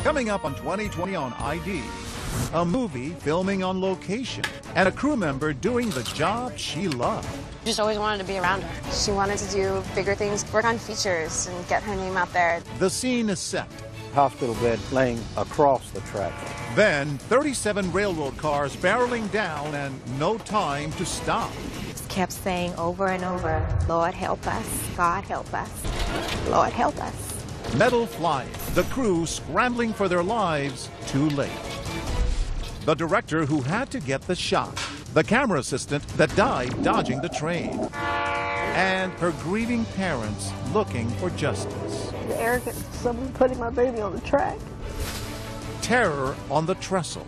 Coming up on 2020 on ID, a movie filming on location and a crew member doing the job she loved. Just always wanted to be around her. She wanted to do bigger things, work on features, and get her name out there. The scene is set. Hospital bed laying across the track. Then 37 railroad cars barreling down and no time to stop. Just kept saying over and over, Lord help us, God help us, Lord help us. Metal flying, the crew scrambling for their lives, too late. The director who had to get the shot, the camera assistant that died dodging the train, and her grieving parents looking for justice. The arrogance of someone putting my baby on the track. Terror on the trestle,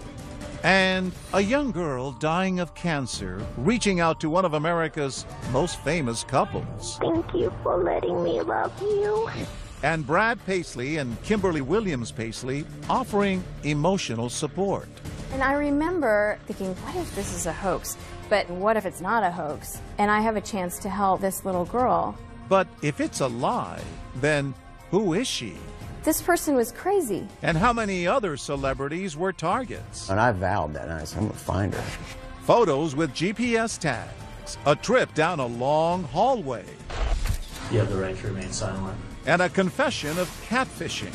and a young girl dying of cancer reaching out to one of America's most famous couples. Thank you for letting me love you. And Brad Paisley and Kimberly Williams Paisley offering emotional support. And I remember thinking, what if this is a hoax? But what if it's not a hoax? And I have a chance to help this little girl. But if it's a lie, then who is she? This person was crazy. And how many other celebrities were targets? And I vowed that night, I'm going to find her. Photos with GPS tags, a trip down a long hallway. You have the right to remain silent. And a confession of catfishing.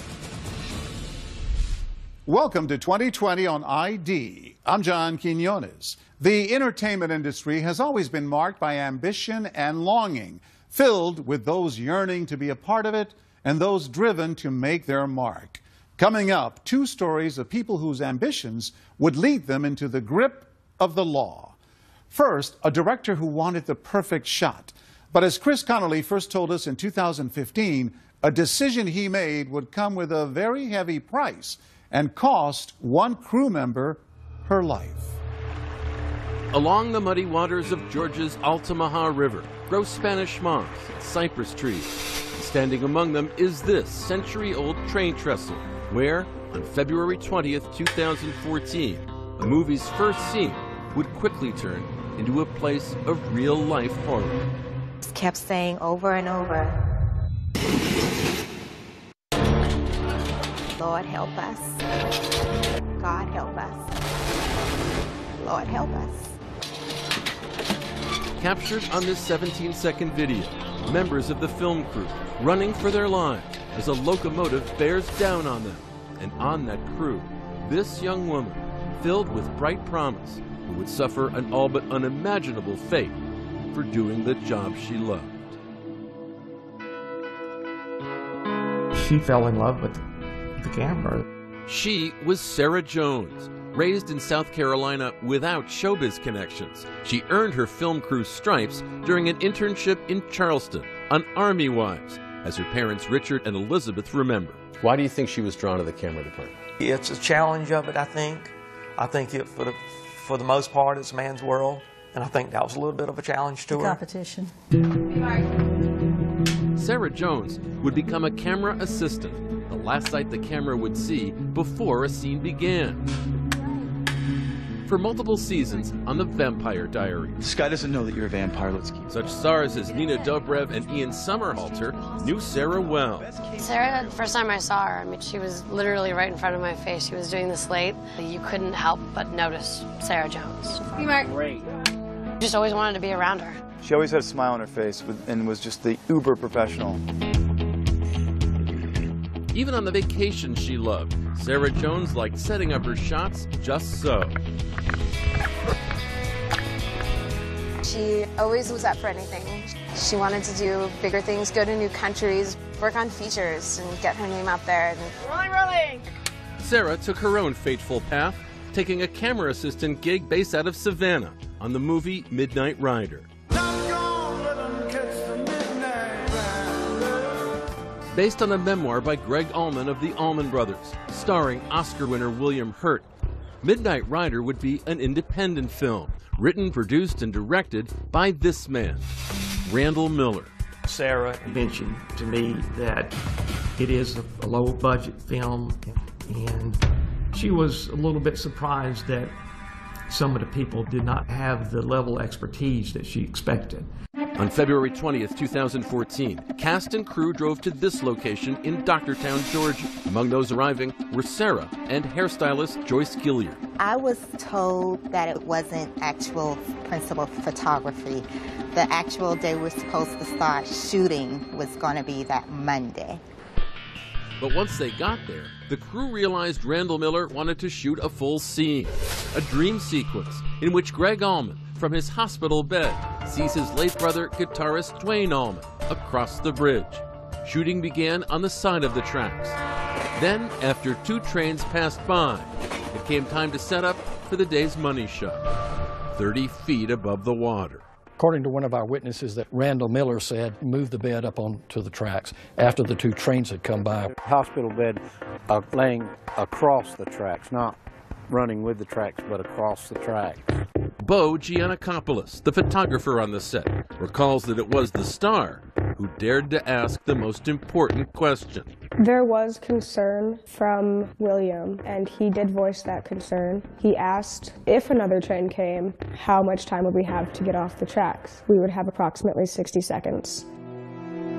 Welcome to 2020 on ID. I'm John Quinones. The entertainment industry has always been marked by ambition and longing, filled with those yearning to be a part of it and those driven to make their mark. Coming up, two stories of people whose ambitions would lead them into the grip of the law. First, a director who wanted the perfect shot. But as Chris Connolly first told us in 2015, a decision he made would come with a very heavy price and cost one crew member her life. Along the muddy waters of Georgia's Altamaha River grow Spanish moss and cypress trees. And standing among them is this century-old train trestle, where, on February 20th, 2014, a movie's first scene would quickly turn into a place of real-life horror. Just kept saying over and over, Lord help us, God help us, Lord help us. Captured on this 17-second video, members of the film crew running for their lives as a locomotive bears down on them. And on that crew, this young woman, filled with bright promise, who would suffer an all but unimaginable fate for doing the job she loved. She fell in love with the camera. She was Sarah Jones. Raised in South Carolina without showbiz connections, she earned her film crew stripes during an internship in Charleston on Army Wives, as her parents Richard and Elizabeth remember. Why do you think she was drawn to the camera department? It's a challenge of it, I think. I think it, for the most part, it's a man's world, and I think that was a little bit of a challenge to her. Competition. Sarah Jones would become a camera assistant, the last sight the camera would see before a scene began. For multiple seasons on The Vampire Diaries. This guy doesn't know that you're a vampire, let's keep it. Such stars as Nina Dobrev and Ian Somerhalder knew Sarah well. Sarah, the first time I saw her, I mean, she was literally right in front of my face. She was doing the slate. You couldn't help but notice Sarah Jones. Hey, Mark. Great. Just always wanted to be around her. She always had a smile on her face and was just the uber professional. Even on the vacations she loved, Sarah Jones liked setting up her shots just so. She always was up for anything. She wanted to do bigger things, go to new countries, work on features, and get her name out there. Rolling! Sarah took her own fateful path, taking a camera assistant gig based out of Savannah on the movie Midnight Rider. Based on a memoir by Greg Allman of the Allman Brothers, starring Oscar winner William Hurt, Midnight Rider would be an independent film, written, produced, and directed by this man, Randall Miller. Sarah Mentioned to me that it is a low-budget film, and she was a little bit surprised that some of the people did not have the level of expertise that she expected. On February 20th, 2014, cast and crew drove to this location in Doctortown, Georgia. Among those arriving were Sarah and hairstylist Joyce Gilliard. I was told that it wasn't actual principal photography. The actual day we're supposed to start shooting was going to be that Monday. But once they got there, the crew realized Randall Miller wanted to shoot a full scene, a dream sequence in which Greg Allman, from his hospital bed, sees his late brother, guitarist Dwayne Allman, across the bridge. Shooting began on the side of the tracks. Then, after 2 trains passed by, it came time to set up for the day's money shot, 30 feet above the water. According to one of our witnesses, that Randall Miller said, move the bed up onto the tracks after the 2 trains had come by. Hospital bed laying across the tracks, not running with the tracks, but across the tracks. Bo Giannakopoulos, the photographer on the set, recalls that it was the star who dared to ask the most important question. There was concern from William, and he did voice that concern. He asked if another train came, how much time would we have to get off the tracks? We would have approximately 60 seconds.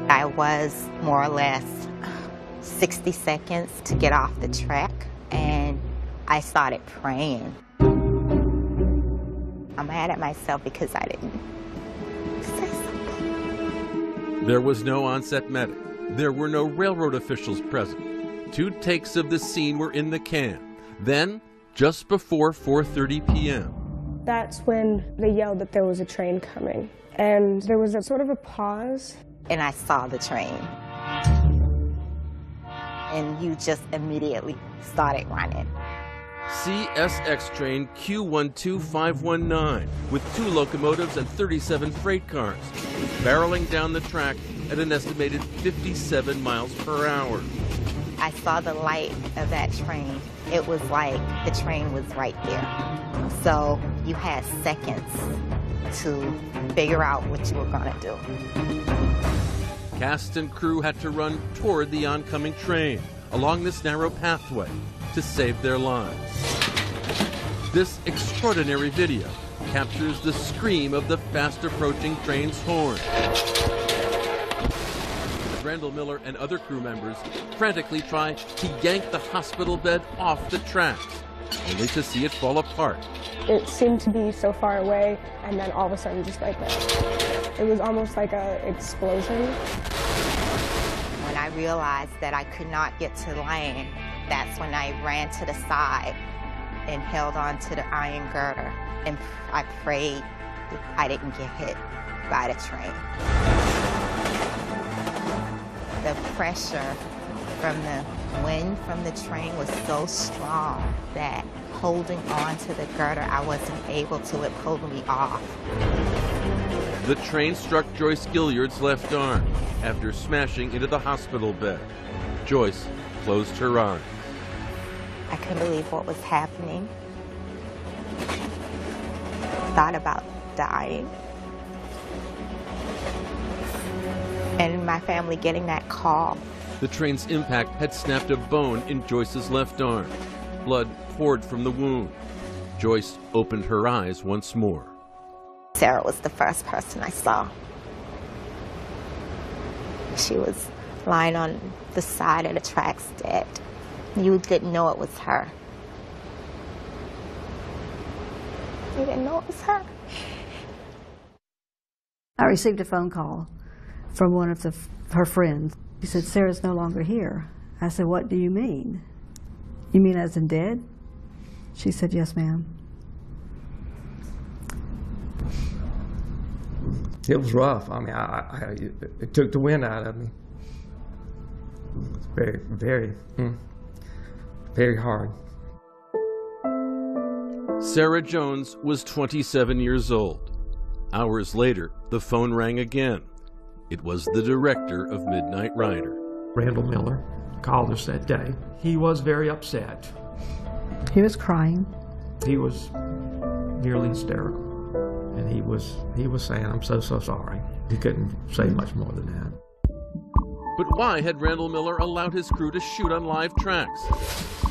I was more or less 60 seconds to get off the track, and I started praying. I'm mad at myself because I didn't say something. There was no on-set medic. There were no railroad officials present. 2 takes of the scene were in the can. Then, just before 4:30 p.m. That's when they yelled that there was a train coming. And there was a sort of a pause. And I saw the train. And you just immediately started running. CSX train Q12519 with 2 locomotives and 37 freight cars, barreling down the track at an estimated 57 miles per hour. I saw the light of that train. It was like the train was right there. So you had seconds to figure out what you were going to do. Cast and crew had to run toward the oncoming train along this narrow pathway to save their lives. This extraordinary video captures the scream of the fast-approaching train's horn. As Randall Miller and other crew members frantically try to yank the hospital bed off the tracks, only to see it fall apart. It seemed to be so far away, and then all of a sudden just right there. It was almost like an explosion. When I realized that I could not get to land, that's when I ran to the side and held on to the iron girder, and I prayed that I didn't get hit by the train. The pressure from the wind from the train was so strong that holding on to the girder, I wasn't able to. It pulled me off. The train struck Joyce Gilliard's left arm after smashing into the hospital bed. Joyce closed her eyes. I couldn't believe what was happening. Thought about dying. And my family getting that call. The train's impact had snapped a bone in Joyce's left arm. Blood poured from the wound. Joyce opened her eyes once more. Sarah was the first person I saw. She was lying on the side of the tracks dead. You didn't know it was her. You didn't know it was her. I received a phone call from one of her friends. She said, "Sarah's no longer here." I said, "What do you mean? You mean as in dead?" She said, "Yes, ma'am." It was rough. I mean, it took the wind out of me. It was very, very hard. Sarah Jones was 27 years old. Hours later, the phone rang again. It was the director of Midnight Rider. Randall Miller called us that day. He was very upset. He was crying. He was nearly hysterical. And he was saying, "I'm so sorry." He couldn't say much more than that. But why had Randall Miller allowed his crew to shoot on live tracks?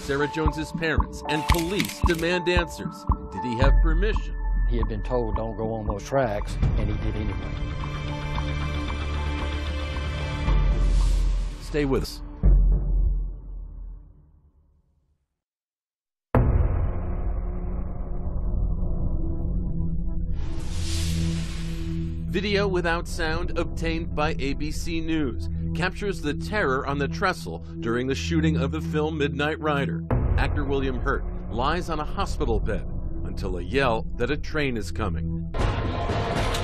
Sarah Jones's parents and police demand answers. Did he have permission? He had been told don't go on those tracks, and he did anyway. Stay with us. Video without sound obtained by ABC News captures the terror on the trestle during the shooting of the film Midnight Rider. Actor William Hurt lies on a hospital bed until a yell that a train is coming.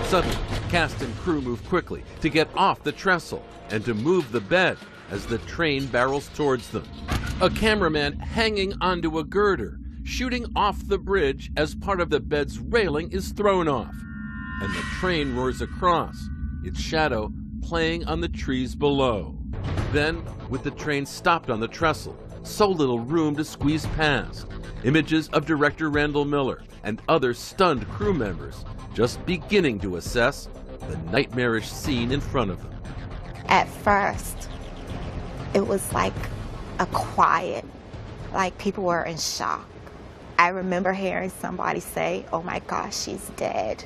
Suddenly, cast and crew move quickly to get off the trestle and to move the bed as the train barrels towards them. A cameraman hanging onto a girder, shooting off the bridge as part of the bed's railing is thrown off. And the train roars across, its shadow playing on the trees below. Then, with the train stopped on the trestle, so little room to squeeze past, images of director Randall Miller and other stunned crew members just beginning to assess the nightmarish scene in front of them. At first, it was like a quiet, like people were in shock. I remember hearing somebody say, "Oh my gosh, she's dead."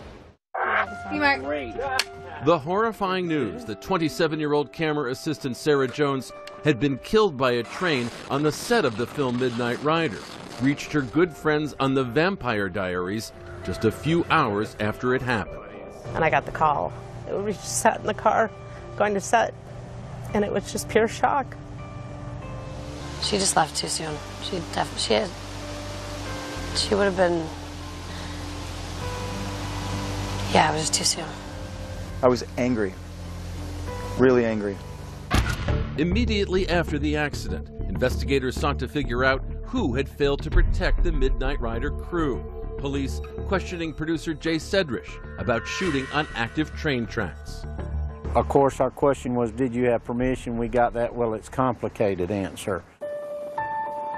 The horrifying news that 27-year-old camera assistant Sarah Jones had been killed by a train on the set of the film Midnight Rider reached her good friends on the Vampire Diaries just a few hours after it happened. And I got the call. We just sat in the car going to set, and it was just pure shock. She just left too soon. She would have been, yeah, it was just too soon. I was angry, really angry. Immediately after the accident, investigators sought to figure out who had failed to protect the Midnight Rider crew. Police questioning producer Jay Sedrish about shooting on active train tracks. Of course, our question was, did you have permission? We got that, well, it's complicated answer.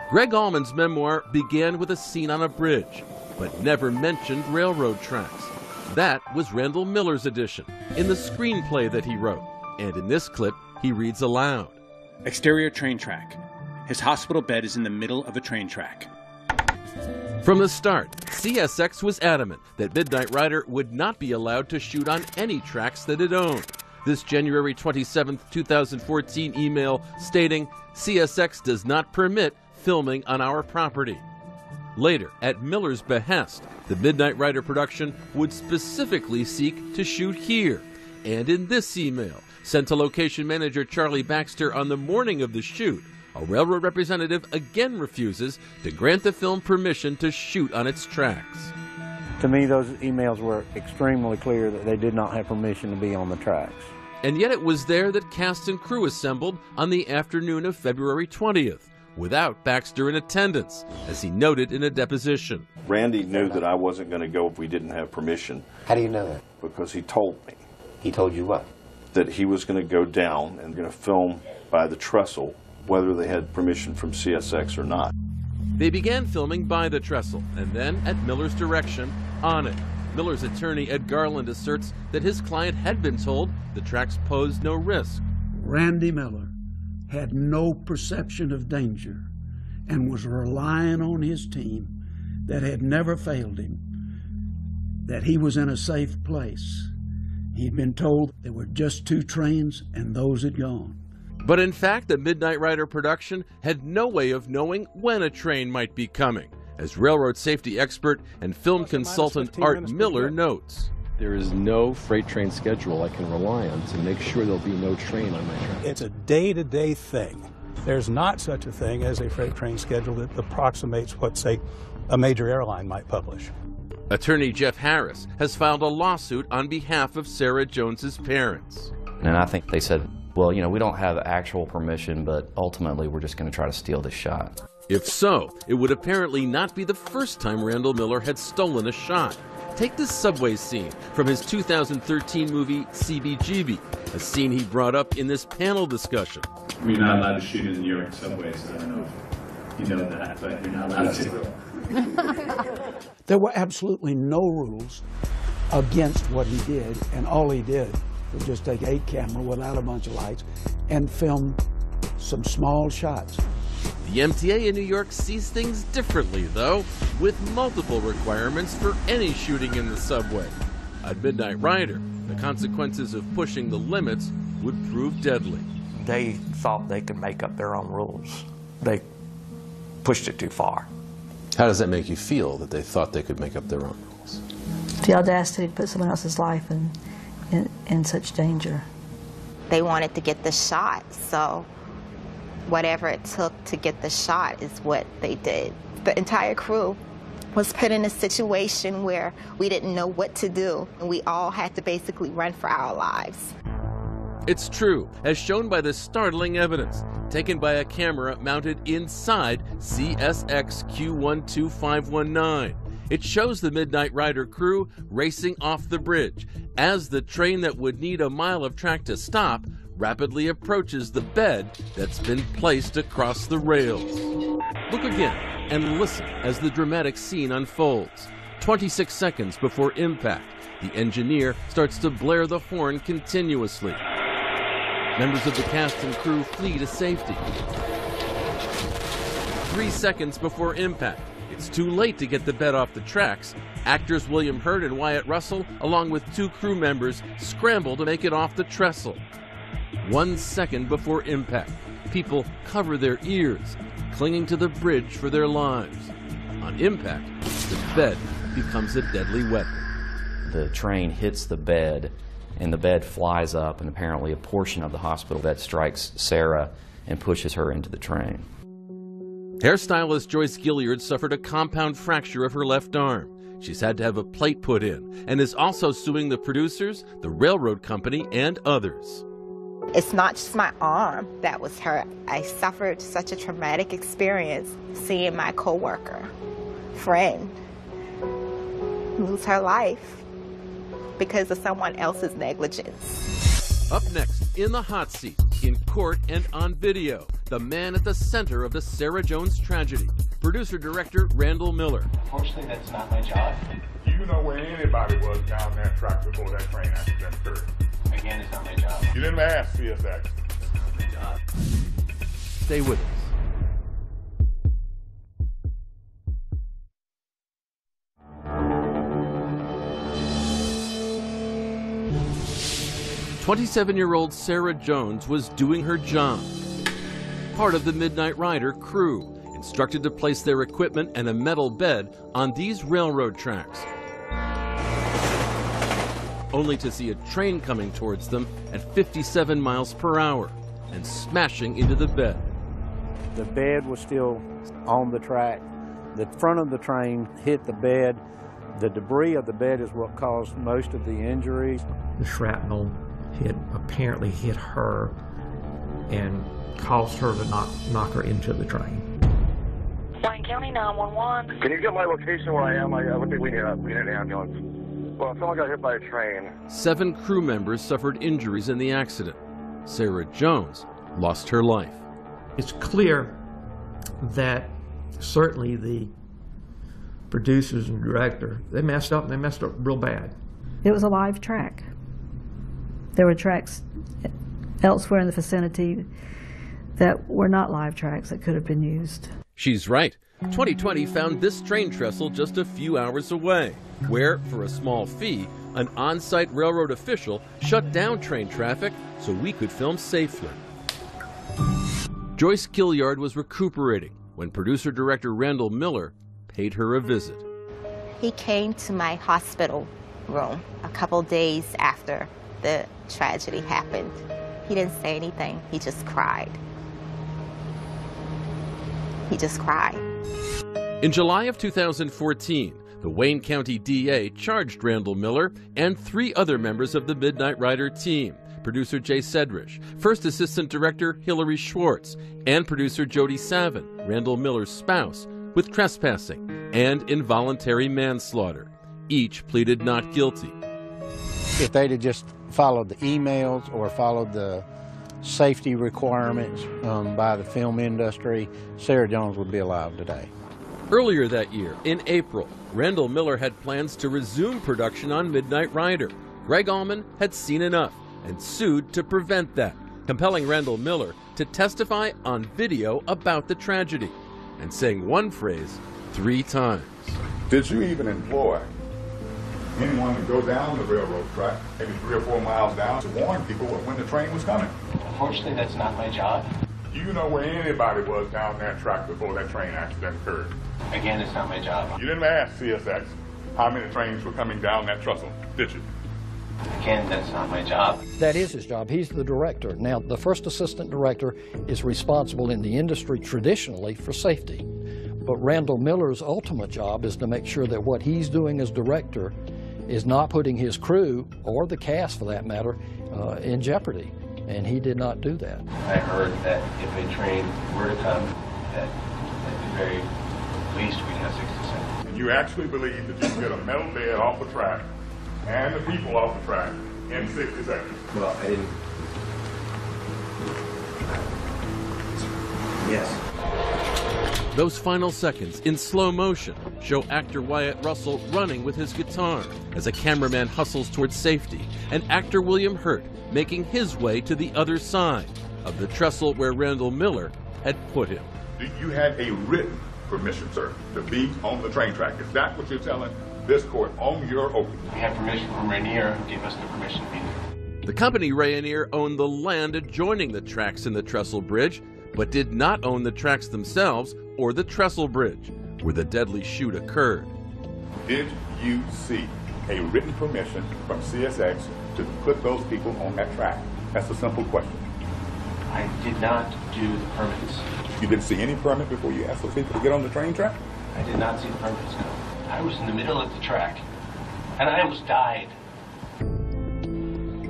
Greg Allman's memoir began with a scene on a bridge, but never mentioned railroad tracks. That was Randall Miller's addition in the screenplay that he wrote. And in this clip, he reads aloud. Exterior train track. His hospital bed is in the middle of a train track. From the start, CSX was adamant that Midnight Rider would not be allowed to shoot on any tracks that it owned. This January 27, 2014 email stating, CSX does not permit filming on our property. Later, at Miller's behest, the Midnight Rider production would specifically seek to shoot here. And in this email, sent to location manager Charlie Baxter on the morning of the shoot, a railroad representative again refuses to grant the film permission to shoot on its tracks. To me, those emails were extremely clear that they did not have permission to be on the tracks. And yet it was there that cast and crew assembled on the afternoon of February 20th, without Baxter in attendance, as he noted in a deposition. Randy knew that I wasn't going to go if we didn't have permission. How do you know that? Because he told me. He told you what? That he was going to go down and going to film by the trestle, whether they had permission from CSX or not. They began filming by the trestle, and then, at Miller's direction, on it. Miller's attorney, Ed Garland, asserts that his client had been told the tracks posed no risk. Randy Miller had no perception of danger and was relying on his team that had never failed him, that he was in a safe place. He'd been told there were just 2 trains and those had gone. But in fact, the Midnight Rider production had no way of knowing when a train might be coming, as railroad safety expert and film consultant Art Miller notes. There is no freight train schedule I can rely on to make sure there'll be no train on my track. It's a day-to-day thing. There's not such a thing as a freight train schedule that approximates what, say, a major airline might publish. Attorney Jeff Harris has filed a lawsuit on behalf of Sarah Jones's parents. And I think they said, well, you know, we don't have actual permission, but ultimately we're just going to try to steal this shot. If so, it would apparently not be the first time Randall Miller had stolen a shot. Take this subway scene from his 2013 movie CBGB, a scene he brought up in this panel discussion. We're not allowed to shoot in the New York subways. I don't know if you know that, but you're not allowed to. There were absolutely no rules against what he did, and all he did was just take a camera without a bunch of lights and film some small shots. The MTA in New York sees things differently, though, with multiple requirements for any shooting in the subway. At Midnight Rider, the consequences of pushing the limits would prove deadly. they thought they could make up their own rules. They pushed it too far. How does that make you feel, that they thought they could make up their own rules? The audacity to put someone else's life in such danger. They wanted to get the shot, so whatever it took to get the shot is what they did. The entire crew was put in a situation where we didn't know what to do, and we all had to basically run for our lives. It's true, as shown by this startling evidence, taken by a camera mounted inside CSX Q12519. It shows the Midnight Rider crew racing off the bridge as the train that would need a mile of track to stop rapidly approaches the bed that's been placed across the rails. Look again and listen as the dramatic scene unfolds. 26 seconds before impact, the engineer starts to blare the horn continuously. Members of the cast and crew flee to safety. 3 seconds before impact, it's too late to get the bed off the tracks. Actors William Hurt and Wyatt Russell, along with 2 crew members, scramble to make it off the trestle. 1 second before impact, people cover their ears, clinging to the bridge for their lives. On impact, the bed becomes a deadly weapon. The train hits the bed, and the bed flies up, and apparently a portion of the hospital bed strikes Sarah and pushes her into the train. Hairstylist Joyce Gilliard suffered a compound fracture of her left arm. She's had to have a plate put in and is also suing the producers, the railroad company, and others. It's not just my arm that was hurt. I suffered such a traumatic experience seeing my coworker, friend, lose her life because of someone else's negligence. Up next, in the hot seat, in court and on video, the man at the center of the Sarah Jones tragedy, producer-director Randall Miller. Unfortunately, that's not my job. You know where anybody was down that track before that train accident occurred. Again, it's not my job. You didn't ask CSX. It's not my job. Stay with us. "27-year-old Sarah Jones was doing her job. Part of the Midnight Rider crew, instructed to place their equipment and a metal bed on these railroad tracks, only to see a train coming towards them at 57 miles per hour and smashing into the bed. The bed was still on the track. The front of the train hit the bed. The debris of the bed is what caused most of the injuries. The shrapnel had apparently hit her and caused her to knock her into the train. Wayne County 911. Can you get my location where I am? I don't think we need an ambulance. Well, someone got hit by a train. 7 crew members suffered injuries in the accident. Sarah Jones lost her life. It's clear that certainly the producers and director, they messed up, and they messed up real bad. It was a live track. There were tracks elsewhere in the vicinity that were not live tracks that could have been used. She's right. 2020 found this train trestle just a few hours away, where, for a small fee, an on-site railroad official shut down train traffic so we could film safely. Joyce Gilliard was recuperating when producer-director Randall Miller paid her a visit. He came to my hospital room a couple days after the tragedy happened. He didn't say anything. He just cried. He just cried. In July of 2014, the Wayne County DA charged Randall Miller and 3 other members of the Midnight Rider team, producer Jay Sedrish, First Assistant Director Hillary Schwartz, and producer Jody Savin, Randall Miller's spouse, with trespassing and involuntary manslaughter. Each pleaded not guilty. If they'd have just followed the emails or followed the safety requirements by the film industry, Sarah Jones would be alive today. Earlier that year, in April, Randall Miller had plans to resume production on Midnight Rider. Greg Allman had seen enough and sued to prevent that, compelling Randall Miller to testify on video about the tragedy and saying one phrase 3 times. Did you even employ anyone to go down the railroad track, maybe 3 or 4 miles down, to warn people when the train was coming? Unfortunately, that's not my job. Do you know where anybody was down that track before that train accident occurred? Again, it's not my job. You didn't ask CSX how many trains were coming down that trestle, did you? Again, that's not my job. That is his job. He's the director. Now, the first assistant director is responsible in the industry traditionally for safety. But Randall Miller's ultimate job is to make sure that what he's doing as director is not putting his crew, or the cast for that matter, in jeopardy. And he did not do that. I heard that if a train were to come, that at the very least we'd have 60 seconds. And you actually believe that you can get a metal bed off the track and the people off the track in 60 seconds? Well, I didn't. Yes. Those final seconds in slow motion show actor Wyatt Russell running with his guitar as a cameraman hustles towards safety, and actor William Hurt making his way to the other side of the trestle where Randall Miller had put him. You had a written permission, sir, to be on the train track. Is that what you're telling this court on your opening? We had permission from Rainier, who gave us the permission to be there. The company Rainier owned the land adjoining the tracks in the Trestle Bridge, but did not own the tracks themselves or the Trestle Bridge, where the deadly shoot occurred. Did you see a written permission from CSX to put those people on that track? That's a simple question. I did not do the permits. You didn't see any permit before you asked those people to get on the train track? I did not see the permits, no. I was in the middle of the track, and I almost died.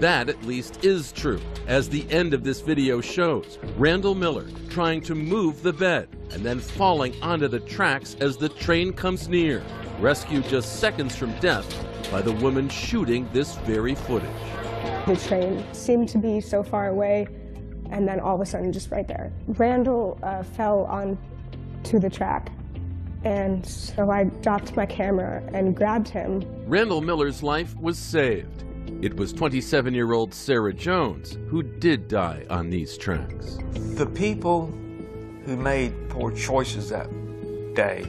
That, at least, is true, as the end of this video shows. Randall Miller trying to move the bed and then falling onto the tracks as the train comes near, rescued just seconds from death by the woman shooting this very footage. The train seemed to be so far away, and then all of a sudden, just right there. Randall fell onto the track, and so I dropped my camera and grabbed him. Randall Miller's life was saved. It was 27-year-old Sarah Jones who did die on these tracks. The people who made poor choices that day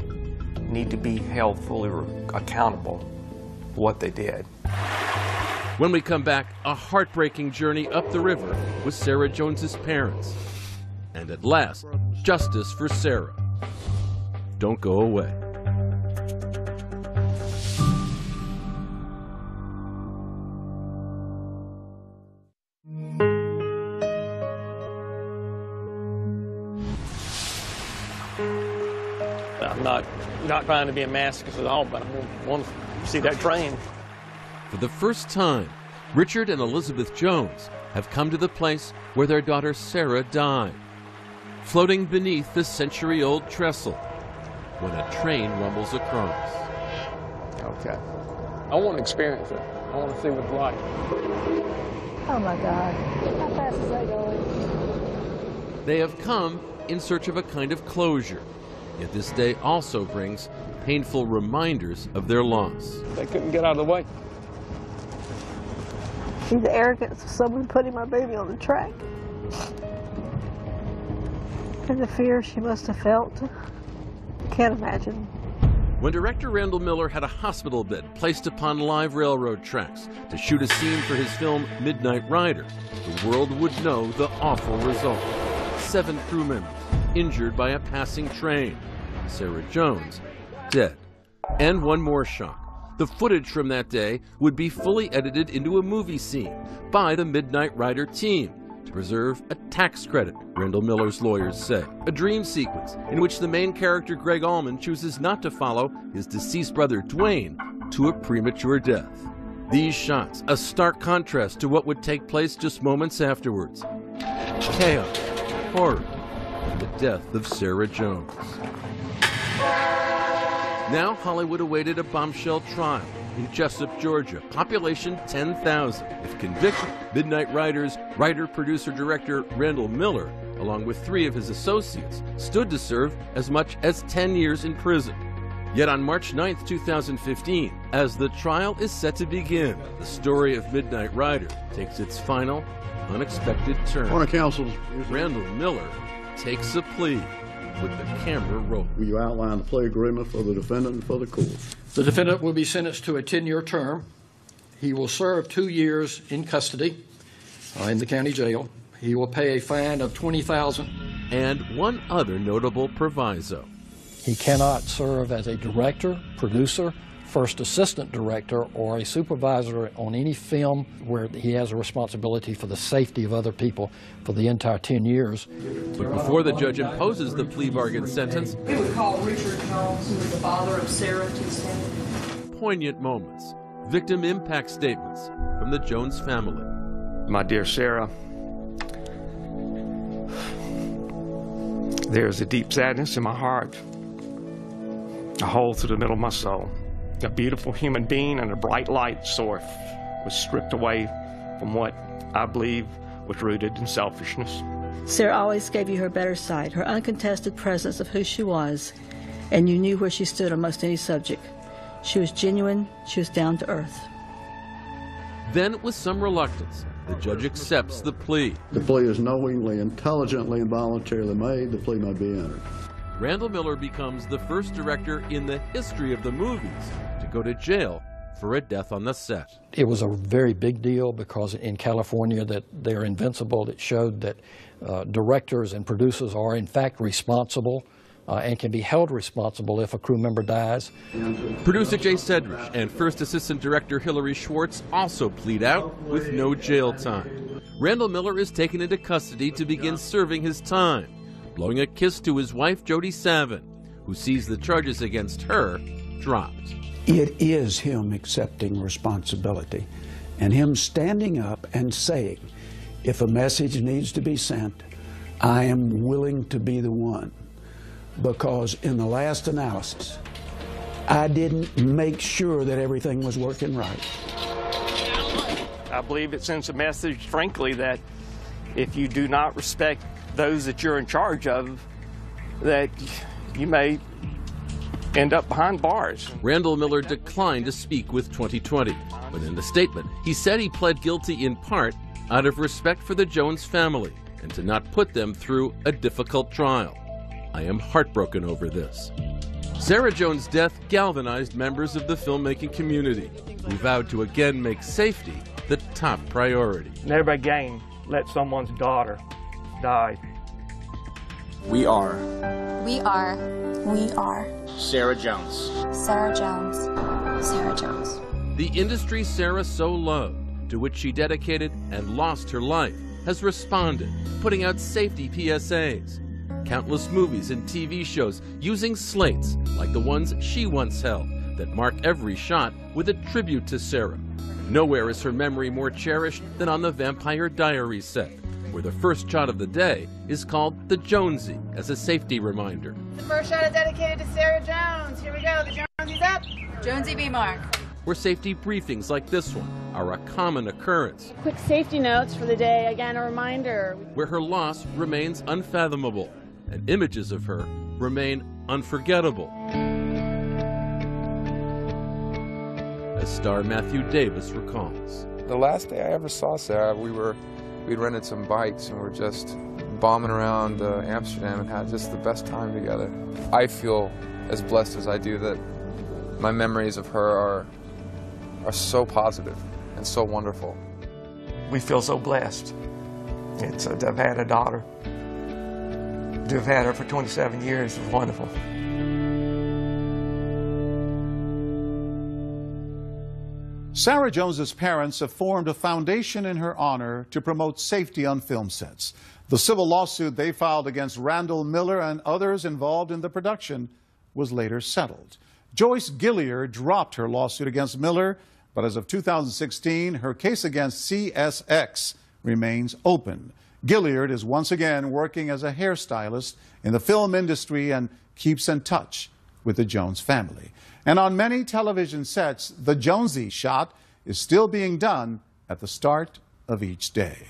need to be held fully accountable for what they did. When we come back, a heartbreaking journey up the river with Sarah Jones's parents. And at last, justice for Sarah. Don't go away. I'm not trying to be a masochist at all, but I want to see that train. For the first time, Richard and Elizabeth Jones have come to the place where their daughter Sarah died, floating beneath the century-old trestle when a train rumbles across. Okay. I want to experience it. I want to see what it's like. Oh my God. How fast is that going? They have come in search of a kind of closure, yet this day also brings painful reminders of their loss. They couldn't get out of the way. See the arrogance of someone putting my baby on the track. And the fear she must have felt. Can't imagine. When director Randall Miller had a hospital bed placed upon live railroad tracks to shoot a scene for his film Midnight Rider, the world would know the awful result. 7 crew members injured by a passing train. Sarah Jones dead. And one more shock. The footage from that day would be fully edited into a movie scene by the Midnight Rider team to preserve a tax credit, Randall Miller's lawyers say. A dream sequence in which the main character Greg Allman chooses not to follow his deceased brother Dwayne to a premature death. These shots, a stark contrast to what would take place just moments afterwards. Chaos, horror, and the death of Sarah Jones. Now Hollywood awaited a bombshell trial in Jessup, Georgia, population 10,000. If convicted, Midnight Rider's writer, producer, director Randall Miller, along with 3 of his associates, stood to serve as much as 10 years in prison. Yet on March 9th, 2015, as the trial is set to begin, the story of Midnight Rider takes its final, unexpected turn. Morning, counsel. Randall Miller takes a plea with the camera rolling. Will you outline the plea agreement for the defendant and for the court? The defendant will be sentenced to a 10-year term. He will serve 2 years in custody in the county jail. He will pay a fine of $20,000. And one other notable proviso. He cannot serve as a director, producer, first assistant director, or a supervisor on any film where he has a responsibility for the safety of other people for the entire 10 years. But before the judge imposes the plea bargain sentence, We would call Richard Jones, who was the father of Sarah, to stand. poignant moments, victim impact statements from the Jones family. My dear Sarah, there's a deep sadness in my heart, a hole through the middle of my soul. A beautiful human being and a bright light source was stripped away from what I believe was rooted in selfishness. Sarah always gave you her better side, her uncontested presence of who she was, and you knew where she stood on most any subject. She was genuine, she was down to earth. Then, with some reluctance, the judge accepts the plea. The plea is knowingly, intelligently, and voluntarily made. The plea may be entered. Randall Miller becomes the first director in the history of the movies to go to jail for a death on the set. It was a very big deal because in California that they're invincible. It showed that directors and producers are in fact responsible and can be held responsible if a crew member dies. Producer Jay Sedrich and first assistant director Hilary Schwartz also plead out with no jail time. Randall Miller is taken into custody to begin serving his time, blowing a kiss to his wife, Jody Savin, who sees the charges against her dropped. It is him accepting responsibility and him standing up and saying, if a message needs to be sent, I am willing to be the one. Because in the last analysis, I didn't make sure that everything was working right. I believe it sends a message, frankly, that if you do not respect those that you're in charge of, that you may end up behind bars. Randall Miller declined to speak with 2020, but in the statement, he said he pled guilty in part out of respect for the Jones family and to not put them through a difficult trial. I am heartbroken over this. Sarah Jones' death galvanized members of the filmmaking community, who vowed to again make safety the top priority. Never again let someone's daughter die. We are Sarah Jones. Sarah Jones. Sarah Jones. The industry Sarah so loved, to which she dedicated and lost her life, has responded, putting out safety PSAs. Countless movies and TV shows using slates like the ones she once held that mark every shot with a tribute to Sarah. Nowhere is her memory more cherished than on the Vampire Diaries set, where the first shot of the day is called the Jonesy as a safety reminder. The first shot is dedicated to Sarah Jones. Here we go. The Jonesy's up. Jonesy B. Mark. Where safety briefings like this one are a common occurrence. Quick safety notes for the day. Again, a reminder. Where her loss remains unfathomable and images of her remain unforgettable. As star Matthew Davis recalls. The last day I ever saw Sarah, we'd rented some bikes and we're just bombing around Amsterdam and had just the best time together. I feel as blessed as I do that my memories of her are so positive and so wonderful. We feel so blessed. To have had a daughter, to have had her for 27 years was wonderful. Sarah Jones's parents have formed a foundation in her honor to promote safety on film sets. The civil lawsuit they filed against Randall Miller and others involved in the production was later settled. Joyce Gilliard dropped her lawsuit against Miller, but as of 2016, her case against CSX remains open. Gilliard is once again working as a hairstylist in the film industry and keeps in touch with the Jones family. And on many television sets, the Jonesy shot is still being done at the start of each day.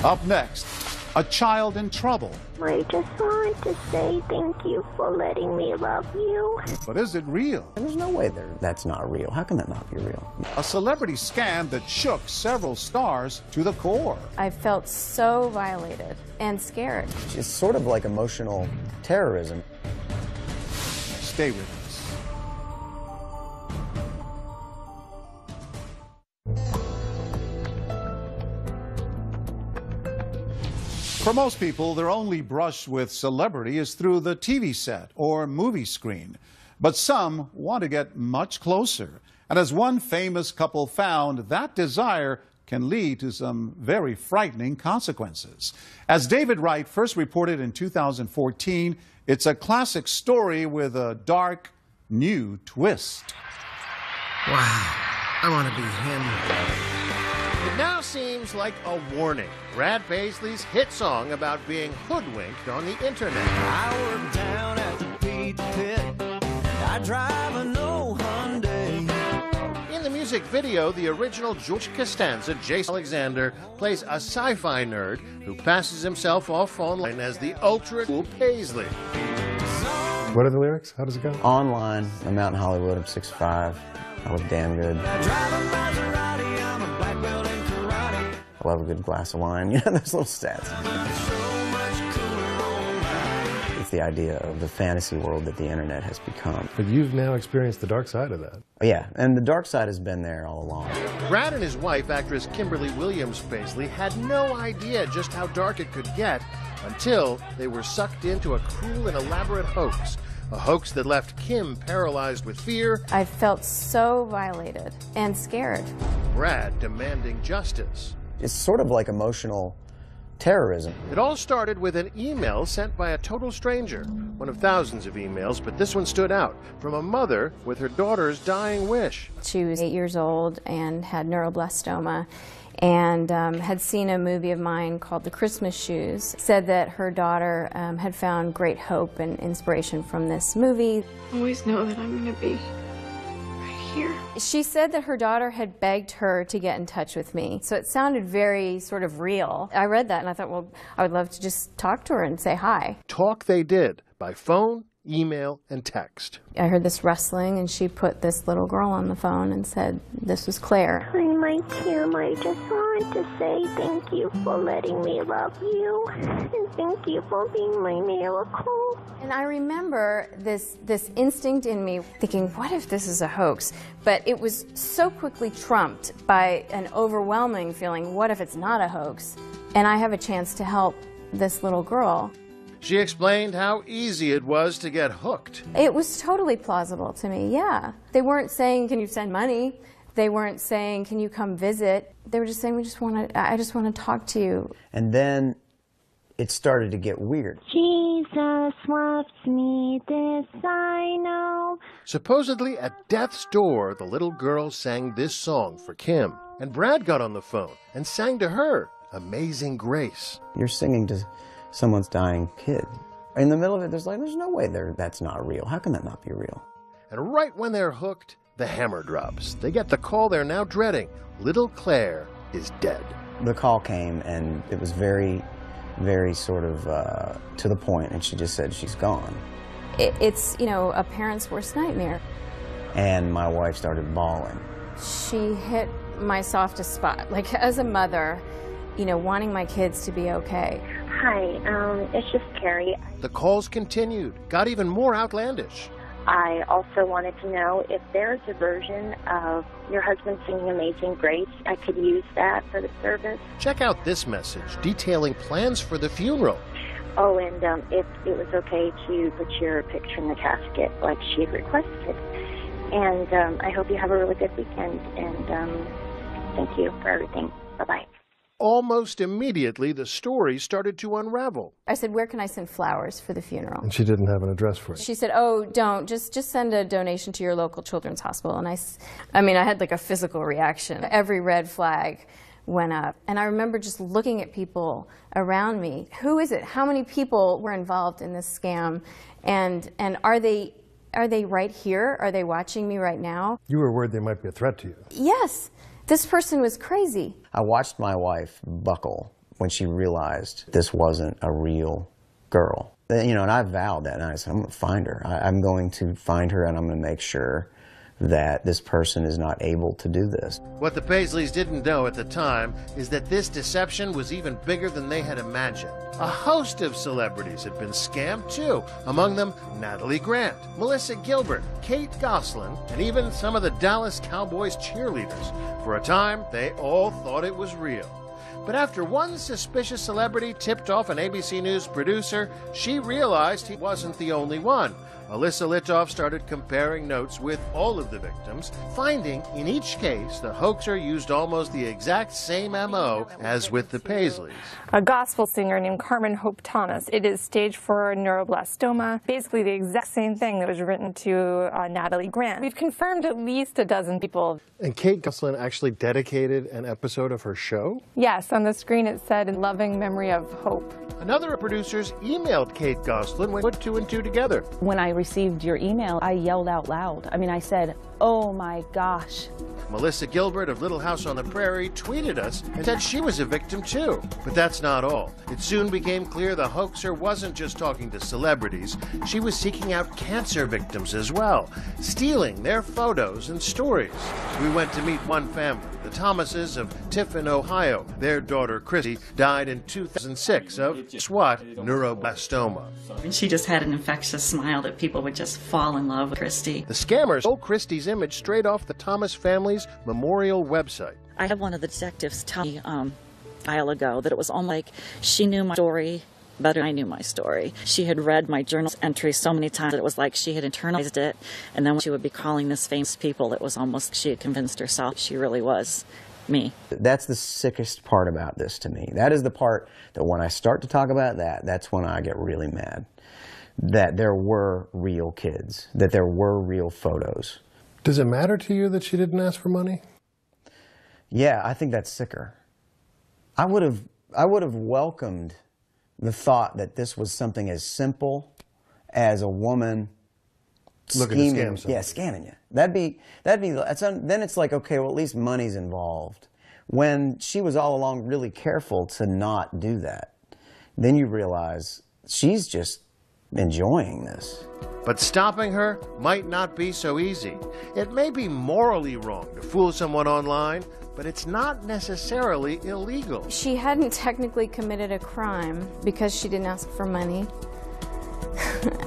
Up next, a child in trouble. I just wanted to say thank you for letting me love you. But is it real? There's no way that's not real. How can that not be real? A celebrity scam that shook several stars to the core. I felt so violated and scared. It's sort of like emotional terrorism. Stay with us. For most people, their only brush with celebrity is through the TV set or movie screen. But some want to get much closer. And as one famous couple found, that desire can lead to some very frightening consequences. As David Wright first reported in 2014, it's a classic story with a dark, new twist. Wow, I want to be him. It now seems like a warning. Brad Paisley's hit song about being hoodwinked on the internet. I work down at the Pete Pit. I drive a no Hyundai. In the music video, the original George Costanza, Jason Alexander, plays a sci-fi nerd who passes himself off online as the ultra-cool Paisley. What are the lyrics? How does it go? Online, I'm out in Hollywood, I'm 6'5". I look damn good. I love a good glass of wine. You know, those little stats. It's the idea of the fantasy world that the internet has become. But you've now experienced the dark side of that. Yeah, and the dark side has been there all along. Brad and his wife, actress Kimberly Williams Paisley, had no idea just how dark it could get until they were sucked into a cruel and elaborate hoax. A hoax that left Kim paralyzed with fear. I felt so violated and scared. Brad demanding justice. It's sort of like emotional terrorism. It all started with an email sent by a total stranger. One of thousands of emails, but this one stood out. From a mother with her daughter's dying wish. She was 8 years old and had neuroblastoma, and had seen a movie of mine called The Christmas Shoes. Said that her daughter had found great hope and inspiration from this movie. I always know that I'm going to be right here. She said that her daughter had begged her to get in touch with me, so it sounded very sort of real. I read that and I thought, well, I would love to just talk to her and say hi. Talk they did, by phone, email, and text. I heard this rustling, and she put this little girl on the phone and said, this was Claire. Hi, my Kim. I just wanted to say thank you for letting me love you, and thank you for being my miracle. And I remember this instinct in me thinking, what if this is a hoax? But it was so quickly trumped by an overwhelming feeling, what if it's not a hoax? And I have a chance to help this little girl. She explained how easy it was to get hooked. It was totally plausible to me, yeah. They weren't saying, can you send money? They weren't saying, can you come visit? They were just saying, I just want to talk to you. And then it started to get weird. Jesus loves me, this I know. Supposedly at death's door, the little girl sang this song for Kim. And Brad got on the phone and sang to her, Amazing Grace. You're singing to someone's dying kid. In the middle of it, there's no way that's not real. How can that not be real? And right when they're hooked, the hammer drops. They get the call they're now dreading. Little Claire is dead. The call came, and it was very, very sort of to the point, and she just said she's gone. It's, you know, a parent's worst nightmare. And my wife started bawling. She hit my softest spot. Like, as a mother, you know, wanting my kids to be okay. Hi, it's just Carrie. The calls continued, got even more outlandish. I also wanted to know if there's a version of your husband singing Amazing Grace. I could use that for the service. Check out this message detailing plans for the funeral. Oh, and if it was okay to put your picture in the casket like she had requested. And I hope you have a really good weekend, and thank you for everything. Bye-bye. Almost immediately, the story started to unravel. I said, where can I send flowers for the funeral? And she didn't have an address for it. She said, oh, don't. Just send a donation to your local children's hospital. And I mean, I had like a physical reaction. Every red flag went up. And I remember just looking at people around me. Who is it? How many people were involved in this scam? And are they right here? Are they watching me right now? You were worried they might be a threat to you. Yes. This person was crazy. I watched my wife buckle when she realized this wasn't a real girl. You know, and I vowed that night, I said, I'm going to find her. I'm going to find her, and I'm going to make sure that this person is not able to do this. What the Paisleys didn't know at the time is that this deception was even bigger than they had imagined. A host of celebrities had been scammed too, among them Natalie Grant, Melissa Gilbert, Kate Gosselin, and even some of the Dallas Cowboys cheerleaders. For a time, they all thought it was real. But after one suspicious celebrity tipped off an ABC News producer, she realized he wasn't the only one. Melissa Litoff started comparing notes with all of the victims, finding in each case the hoaxer used almost the exact same MO as with the Paisleys. A gospel singer named Carmen Hope Thomas. It is stage 4 neuroblastoma, basically the exact same thing that was written to Natalie Grant. We've confirmed at least a dozen people. And Kate Gosselin actually dedicated an episode of her show? Yes, on the screen it said, "In loving memory of Hope." Another of producers emailed Kate Gosselin when put two and two together. When I received your email, I yelled out loud. I mean, I said, "Oh my gosh." Melissa Gilbert of Little House on the Prairie tweeted us and said she was a victim too. But that's not all. It soon became clear the hoaxer wasn't just talking to celebrities. She was seeking out cancer victims as well, stealing their photos and stories. We went to meet one family, the Thomases of Tiffin, Ohio. Their daughter, Christy, died in 2006 of, guess what, neuroblastoma. And she just had an infectious smile that people would just fall in love with Christy. The scammers stole Christy's image straight off the Thomas family's memorial website. I had one of the detectives tell me a while ago that it was almost like she knew my story better than I knew my story. She had read my journal entries so many times that it was like she had internalized it, and then when she would be calling this famous people, it was almost she had convinced herself she really was me. That's the sickest part about this to me. That is the part that when I start to talk about that, that's when I get really mad. That there were real kids, that there were real photos. Does it matter to you that she didn't ask for money? Yeah, I think that's sicker. I would have welcomed the thought that this was something as simple as a woman looking to scam somebody. Yeah, scamming you. Then it's like, okay, well, at least money's involved. When she was all along really careful to not do that, then you realize she's just enjoying this. But stopping her might not be so easy. It may be morally wrong to fool someone online, but it's not necessarily illegal. She hadn't technically committed a crime because she didn't ask for money.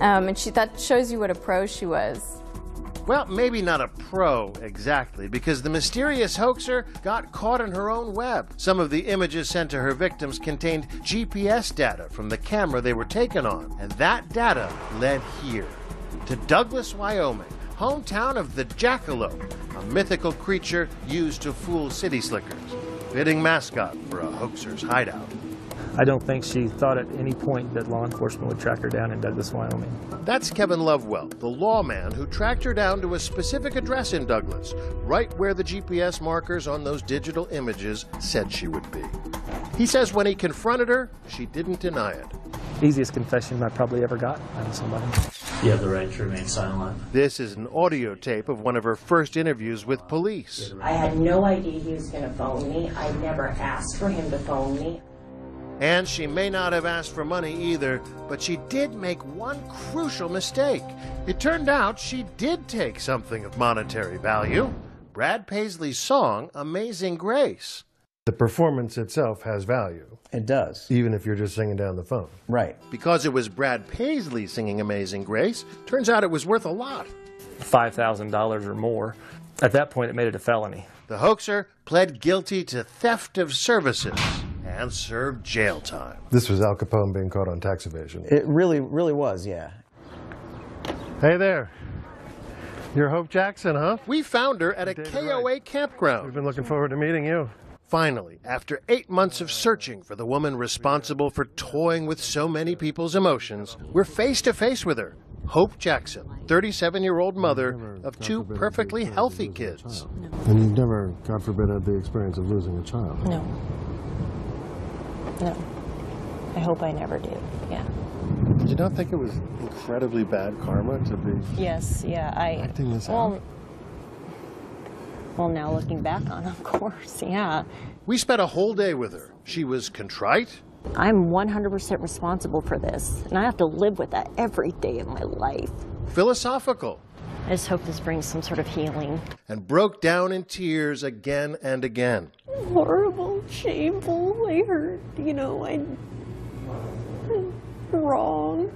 And that shows you what a pro she was. Well, maybe not a pro exactly, because the mysterious hoaxer got caught in her own web. Some of the images sent to her victims contained GPS data from the camera they were taken on, and that data led here, to Douglas, Wyoming, hometown of the jackalope, a mythical creature used to fool city slickers. Fitting mascot for a hoaxer's hideout. I don't think she thought at any point that law enforcement would track her down in Douglas, Wyoming. That's Kevin Lovewell, the lawman who tracked her down to a specific address in Douglas, right where the GPS markers on those digital images said she would be. He says when he confronted her, she didn't deny it. Easiest confession I probably ever got out of somebody. You have the right to remain silent. This is an audio tape of one of her first interviews with police. I had no idea he was going to phone me. I never asked for him to phone me. And she may not have asked for money either, but she did make one crucial mistake. It turned out she did take something of monetary value. Brad Paisley's song, Amazing Grace. The performance itself has value. It does. Even if you're just singing down the phone. Right. Because it was Brad Paisley singing Amazing Grace, turns out it was worth a lot. $5,000 or more. At that point, it made it a felony. The hoaxer pled guilty to theft of services and served jail time. This was Al Capone being caught on tax evasion. It really, really was, yeah. Hey there. You're Hope Jackson, huh? We found her at a KOA campground. We've been looking forward to meeting you. Finally, after 8 months of searching for the woman responsible for toying with so many people's emotions, we're face to face with her. Hope Jackson, 37-year-old mother of two perfectly healthy kids. And you've never, God forbid, had the experience of losing a child? No. No. I hope I never do, yeah. Did you not think it was incredibly bad karma to be Yes, yeah, acting this out? Well, now looking back on, of course, yeah. We spent a whole day with her. She was contrite. I'm 100% responsible for this, and I have to live with that every day of my life. Philosophical. I just hope this brings some sort of healing. And broke down in tears again and again. Horrible, shameful, I hurt, I'm wrong.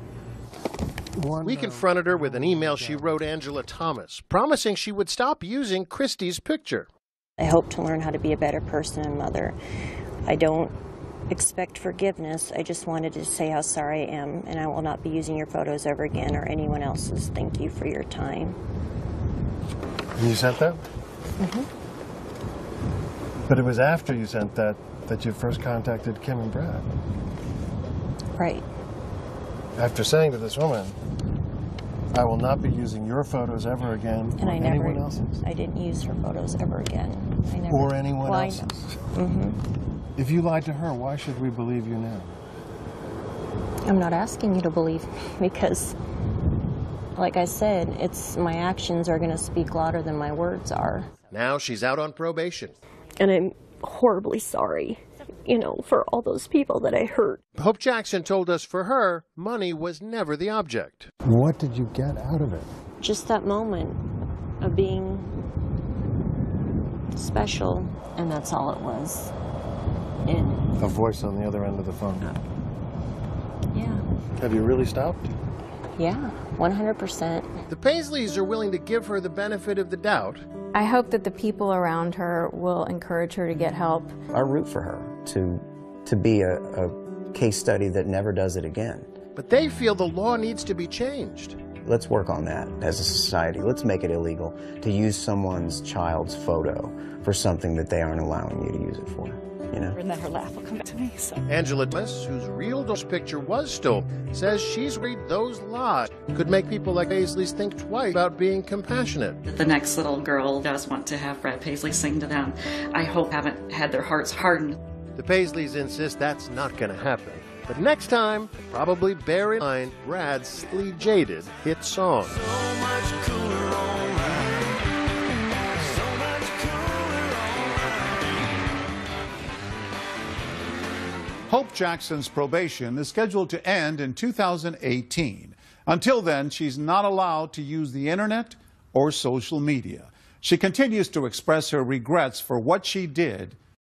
We confronted her with an email she wrote Angela Thomas, promising she would stop using Christy's picture. I hope to learn how to be a better person and mother. I don't expect forgiveness. I just wanted to say how sorry I am, and I will not be using your photos ever again or anyone else's. Thank you for your time. And you sent that? Mm-hmm. But it was after you sent that you first contacted Kim and Brad. Right. After saying to this woman, I will not be using your photos ever again, And or I never, anyone else's. I didn't use her photos ever again. I never, Or anyone well, else's. Mm-hmm. If you lied to her, why should we believe you now? I'm not asking you to believe me because, like I said, my actions are going to speak louder than my words are. Now she's out on probation. And I'm horribly sorry, you know, for all those people that I hurt. Hope Jackson told us for her, money was never the object. What did you get out of it? Just that moment of being special, and that's all it was. And A voice on the other end of the phone. yeah. Have you really stopped? Yeah, 100%. The Paisleys are willing to give her the benefit of the doubt. I hope that the people around her will encourage her to get help. I root for her to be a case study that never does it again. But they feel the law needs to be changed. Let's work on that as a society. Let's make it illegal to use someone's child's photo for something that they aren't allowing you to use it for. You know? And then her laugh will come back to me. So. Angela Thomas, whose real picture was stolen, says she's worried those lies could make people like Paisleys think twice about being compassionate. The next little girl does want to have Brad Paisley sing to them. I hope haven't had their hearts hardened. The Paisleys insist that's not going to happen. But next time, probably bear in mind Brad's slightly jaded hit song. Hope Jackson's probation is scheduled to end in 2018. Until then, she's not allowed to use the internet or social media. She continues to express her regrets for what she did